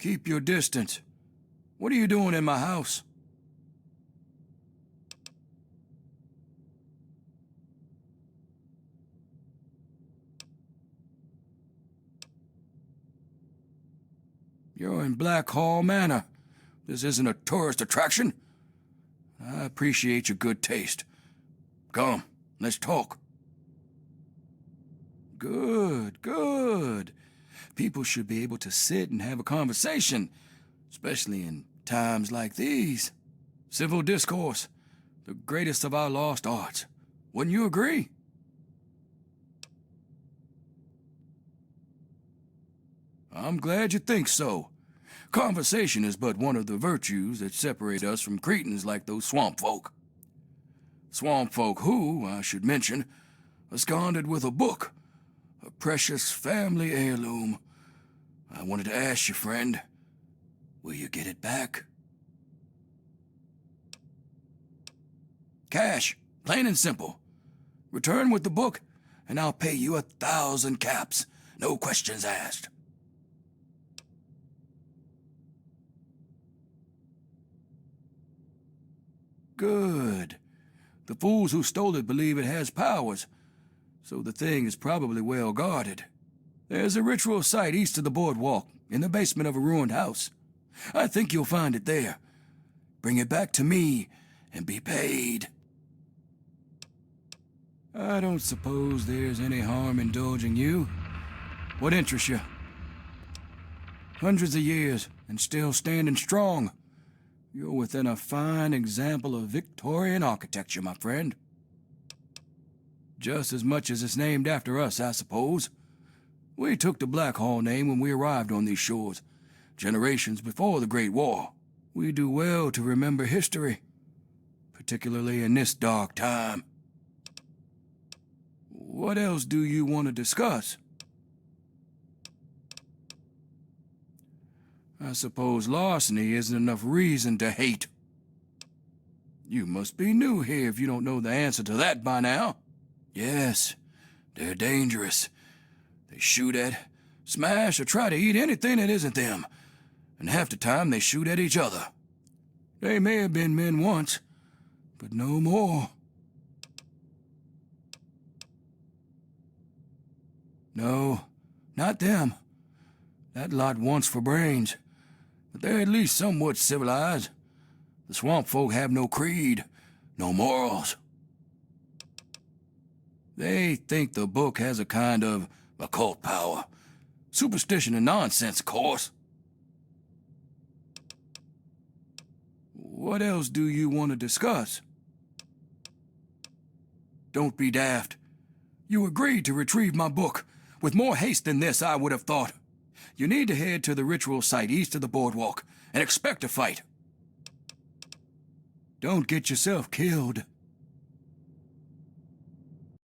Keep your distance. What are you doing in my house? You're in Blackhall Manor. This isn't a tourist attraction. I appreciate your good taste. Come, let's talk. Good, good. People should be able to sit and have a conversation, especially in times like these. Civil discourse, the greatest of our lost arts. Wouldn't you agree? I'm glad you think so. Conversation is but one of the virtues that separate us from cretins like those swamp folk. Swamp folk who, I should mention, absconded with a book, a precious family heirloom. I wanted to ask you, friend, will you get it back? Cash, plain and simple. Return with the book, and I'll pay you 1,000 caps, no questions asked. Good. The fools who stole it believe it has powers, so the thing is probably well guarded. There's a ritual site east of the boardwalk, in the basement of a ruined house. I think you'll find it there. Bring it back to me, and be paid. I don't suppose there's any harm indulging you. What interests you? Hundreds of years, and still standing strong. You're within a fine example of Victorian architecture, my friend. Just as much as it's named after us, I suppose. We took the Blackhall name when we arrived on these shores, generations before the Great War. We do well to remember history, particularly in this dark time. What else do you want to discuss? I suppose larceny isn't enough reason to hate. You must be new here if you don't know the answer to that by now. Yes, they're dangerous. They shoot at, smash, or try to eat anything that isn't them. And half the time they shoot at each other. They may have been men once, but no more. No, not them. That lot wants for brains. But they're at least somewhat civilized. The swamp folk have no creed, no morals. They think the book has a kind of occult power. Superstition and nonsense, of course. What else do you want to discuss? Don't be daft. You agreed to retrieve my book. With more haste than this, I would have thought. You need to head to the ritual site east of the boardwalk and expect a fight. Don't get yourself killed.